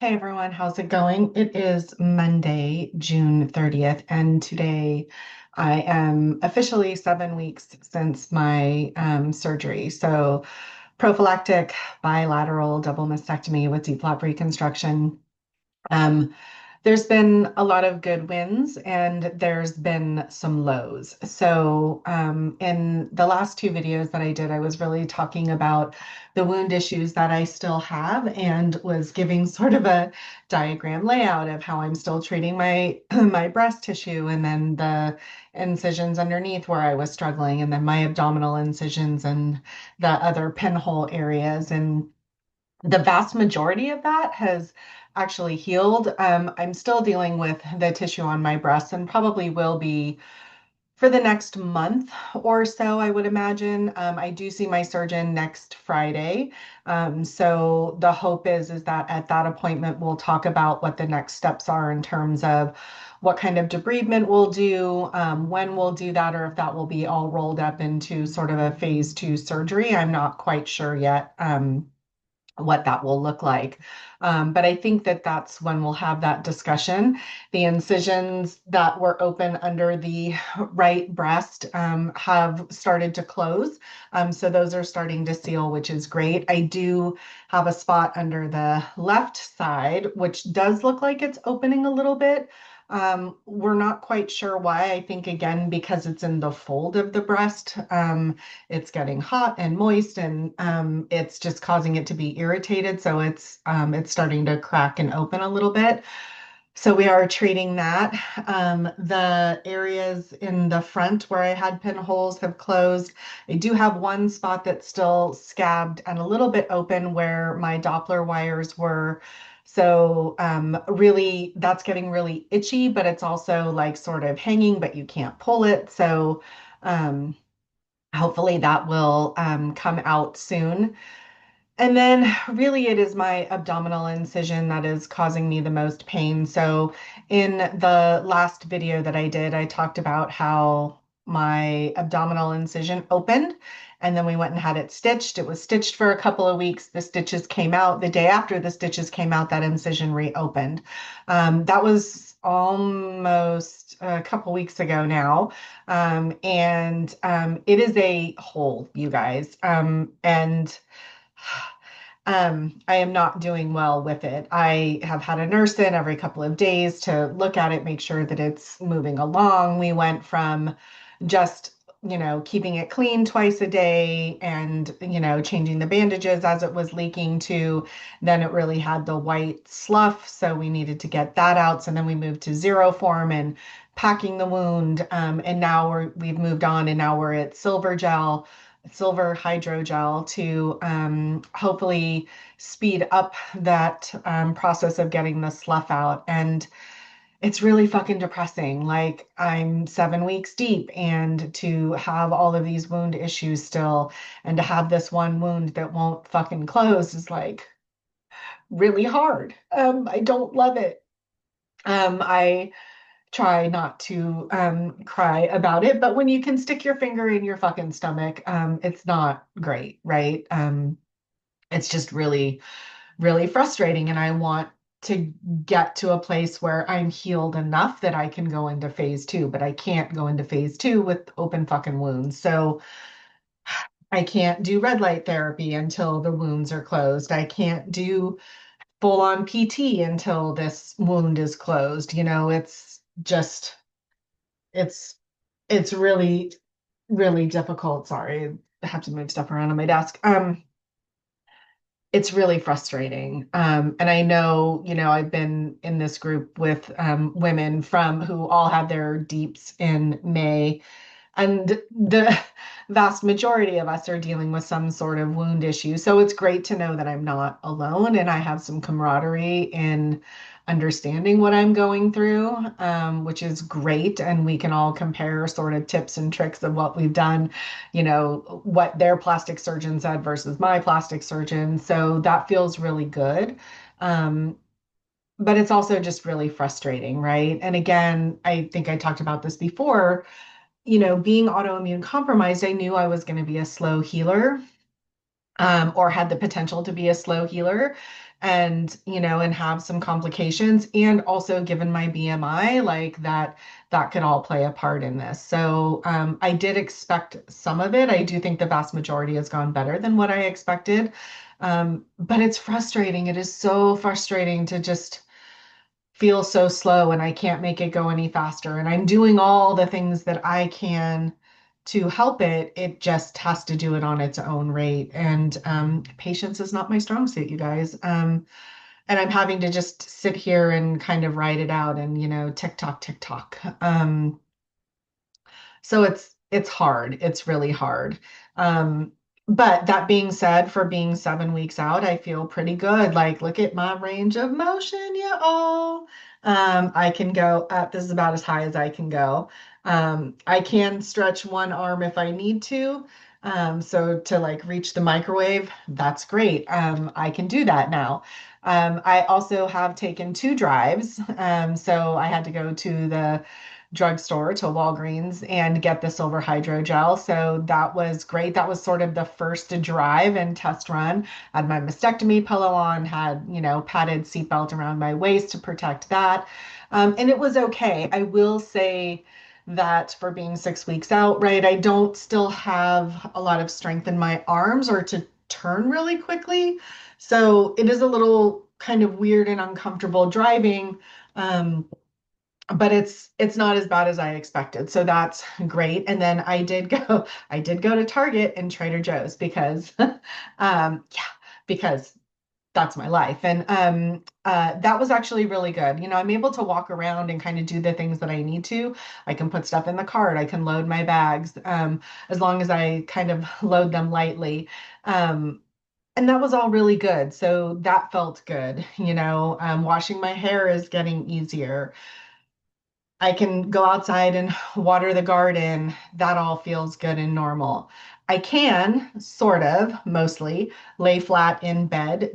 Hey everyone, how's it going? It is Monday, June 30th, and today I am officially 7 weeks since my surgery. So, prophylactic bilateral double mastectomy with deep flap reconstruction. Um, there's been a lot of good wins and there's been some lows. So, in the last two videos that I did, I was really talking about the wound issues that I still have and was giving sort of a diagram layout of how I'm still treating my my breast tissue and then the incisions underneath where I was struggling and then my abdominal incisions and the other pinhole areas. And the vast majority of that has actually healed. I'm still dealing with the tissue on my breast and probably will be for the next month or so, I would imagine. I do see my surgeon next Friday. So the hope is that at that appointment, we'll talk about what the next steps are in terms of what kind of debridement we'll do, when we'll do that, or if that will be all rolled up into sort of a phase two surgery. I'm not quite sure yet. What that will look like. But I think that that's when we'll have that discussion. The incisions that were open under the right breast have started to close. So those are starting to seal, which is great. I do have a spot under the left side, which does look like it's opening a little bit. We're not quite sure why. I think again, because it's in the fold of the breast, it's getting hot and moist and it's just causing it to be irritated. So it's starting to crack and open a little bit. So we are treating that. The areas in the front where I had pinholes have closed. I do have one spot that's still scabbed and a little bit open where my Doppler wires were. So really, that's getting really itchy, but it's also like sort of hanging, but you can't pull it. So um, hopefully that will come out soon. And then really it is my abdominal incision that is causing me the most pain. So in the last video that I did, I talked about how my abdominal incision opened and then we went and had it stitched. It was stitched for a couple of weeks. The stitches came out. The day after the stitches came out, that incision reopened. That was almost a couple weeks ago now. And it is a hole, you guys. And I am not doing well with it. I have had a nurse in every couple of days to look at it, make sure that it's moving along. We went from just, keeping it clean twice a day and, changing the bandages as it was leaking to then it really had the white slough. So we needed to get that out. So then we moved to zero form and packing the wound. And now we've moved on and now we're at silver gel, silver hydrogel to hopefully speed up that process of getting the slough out. And it's really fucking depressing. Like I'm 7 weeks deep, and to have all of these wound issues still, and to have this one wound that won't fucking close is like really hard. I don't love it. I try not to cry about it, but when you can stick your finger in your fucking stomach, it's not great, right? It's just really, really frustrating. And I want to get to a place where I'm healed enough that I can go into phase two, but I can't go into phase two with open fucking wounds. So I can't do red light therapy until the wounds are closed. I can't do full on PT until this wound is closed. It's just, it's, it's really, really difficult. Sorry, I have to move stuff around on my desk. It's really frustrating. And I know, I've been in this group with women from who all had their deeps in May, and the vast majority of us are dealing with some sort of wound issue. So it's great to know that I'm not alone and I have some camaraderie in understanding what I'm going through, which is great. And we can all compare sort of tips and tricks of what we've done, what their plastic surgeon said versus my plastic surgeon. So that feels really good. Um, but it's also just really frustrating, right? And again, I think I talked about this before, being autoimmune compromised, I knew I was going to be a slow healer. or had the potential to be a slow healer and and have some complications, and also given my BMI, like that could all play a part in this. So I did expect some of it. I do think the vast majority has gone better than what I expected. But it's frustrating. It is so frustrating to just feel so slow and I can't make it go any faster. And I'm doing all the things that I can to help it. It just has to do it on its own rate. And patience is not my strong suit, you guys. And I'm having to just sit here and kind of write it out and, tick tock, tick tock. So it's hard. It's really hard. Um, but that being said, for being 7 weeks out, I feel pretty good. Like, look at my range of motion, yeah, all. I can go up. This is about as high as I can go. I can stretch one arm if I need to. So to like reach the microwave, that's great. I can do that now. I also have taken two drives. So I had to go to the drugstore to Walgreens and get the silver hydrogel. So that was great. That was sort of the first drive and test run. Had my mastectomy pillow on, had, padded seatbelt around my waist to protect that. And it was okay. I will say that for being 6 weeks out, right, I don't still have a lot of strength in my arms or to turn really quickly. So it is a little kind of weird and uncomfortable driving. But it's not as bad as I expected. So that's great. And then I did go to Target and Trader Joe's because yeah, because that's my life. And that was actually really good. I'm able to walk around and kind of do the things that I need to. I can put stuff in the cart, I can load my bags, as long as I kind of load them lightly. And that was all really good. So that felt good. Washing my hair is getting easier. I can go outside and water the garden. That all feels good and normal. I can sort of mostly lay flat in bed.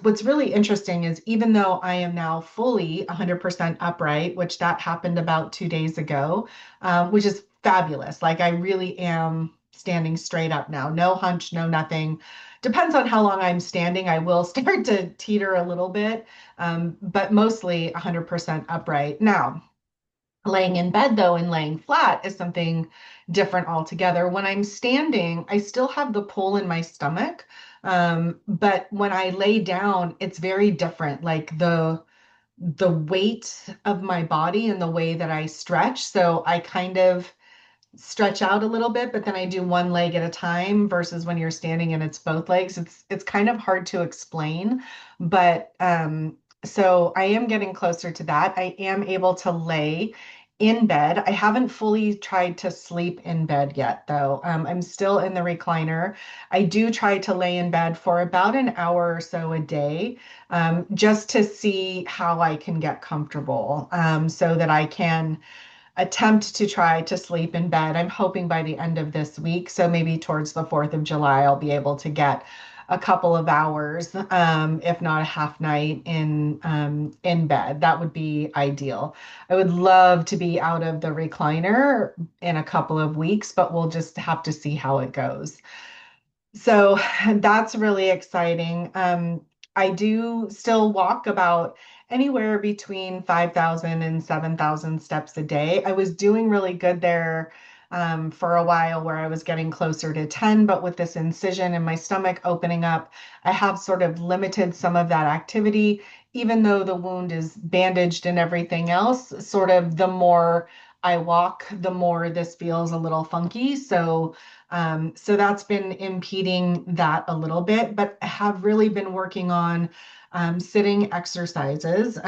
What's really interesting is even though I am now fully 100% upright, which that happened about 2 days ago, which is fabulous. Like I really am standing straight up now. No hunch, no nothing. Depends on how long I'm standing. I will start to teeter a little bit, but mostly 100% upright. Now, laying in bed, though, and laying flat is something different altogether. When I'm standing, I still have the pull in my stomach. But when I lay down, it's very different. Like the weight of my body and the way that I stretch. So I kind of stretch out a little bit, but then I do one leg at a time versus when you're standing and it's both legs. It's kind of hard to explain, but so I am getting closer to that. I am able to lay in bed. I haven't fully tried to sleep in bed yet, though. I'm still in the recliner. I do try to lay in bed for about an hour or so a day, just to see how I can get comfortable, so that I can attempt to try to sleep in bed. I'm hoping by the end of this week, so maybe towards the 4th of July, I'll be able to get a couple of hours, if not a half night in bed. That would be ideal. I would love to be out of the recliner in a couple of weeks, but we'll just have to see how it goes. So that's really exciting. I do still walk about anywhere between 5,000 and 7,000 steps a day. I was doing really good there for a while where I was getting closer to 10, but with this incision in my stomach opening up, I have sort of limited some of that activity, even though the wound is bandaged and everything else. Sort of the more I walk, the more this feels a little funky. So that's been impeding that a little bit, but I have really been working on sitting exercises,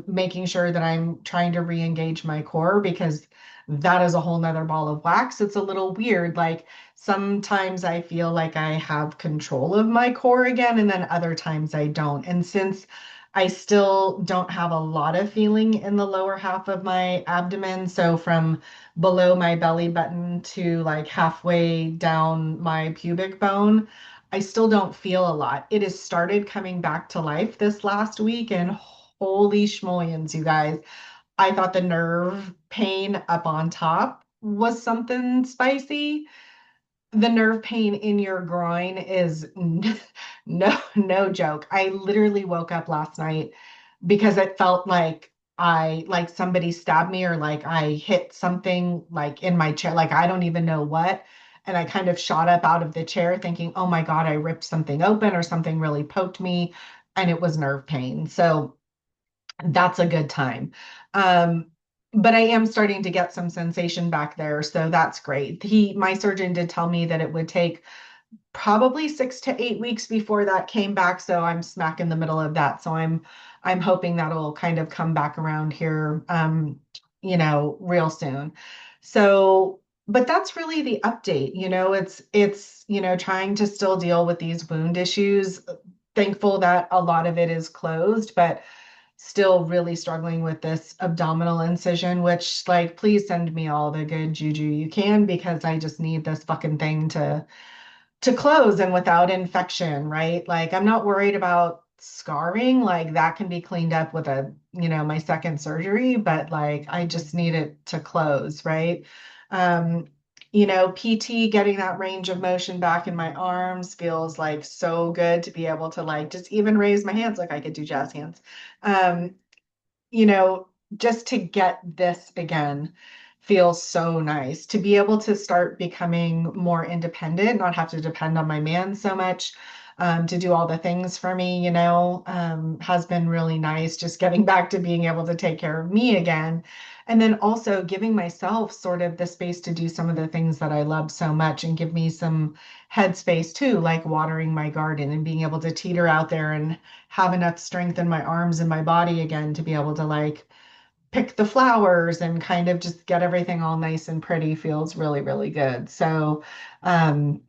making sure that I'm trying to re-engage my core because that is a whole nother ball of wax. It's a little weird. Like sometimes I feel like I have control of my core again, and then other times I don't. And since I still don't have a lot of feeling in the lower half of my abdomen, so from below my belly button to like halfway down my pubic bone, I still don't feel a lot. It has started coming back to life this last week, and holy schmoyans, you guys. I thought the nerve pain up on top was something spicy. the nerve pain in your groin is no joke. I literally woke up last night because it felt like like somebody stabbed me or like I hit something like in my chair, like I don't even know what. And I kind of shot up out of the chair thinking, oh my God, I ripped something open or something really poked me. And it was nerve pain. So that's a good time. Um, but I am starting to get some sensation back there, so that's great. My surgeon did tell me that it would take probably 6 to 8 weeks before that came back, so I'm smack in the middle of that. So I'm hoping that'll kind of come back around here, real soon. So, but that's really the update. It's trying to still deal with these wound issues. Thankful that a lot of it is closed, but still really struggling with this abdominal incision, which like, please send me all the good juju you can because I just need this fucking thing to close and without infection, right? Like I'm not worried about scarring, like that can be cleaned up with my second surgery, but like I just need it to close, right? Um, PT getting that range of motion back in my arms feels like so good to be able to like just even raise my hands like I could do jazz hands. Um, you know, just to get this again feels so nice to be able to start becoming more independent, not have to depend on my man so much, to do all the things for me, has been really nice. Just getting back to being able to take care of me again. And then also giving myself sort of the space to do some of the things that I love so much and give me some headspace too, like watering my garden and being able to teeter out there and have enough strength in my arms and my body again to be able to like pick the flowers and kind of just get everything all nice and pretty feels really, really good. So, um,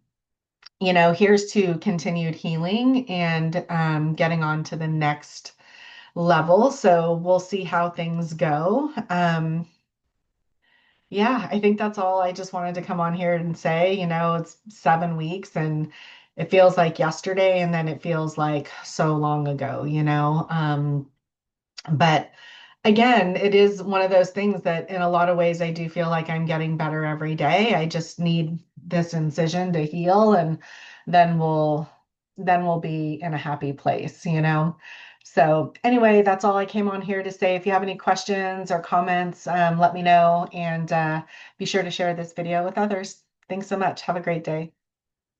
here's to continued healing and getting on to the next level. So we'll see how things go. Yeah, I think that's all I just wanted to come on here and say. It's 7 weeks and it feels like yesterday, and then it feels like so long ago, but again, it is one of those things that in a lot of ways I do feel like I'm getting better every day. I just need this incision to heal and then we'll be in a happy place. So anyway, that's all I came on here to say. If you have any questions or comments, let me know and be sure to share this video with others. Thanks so much. Have a great day.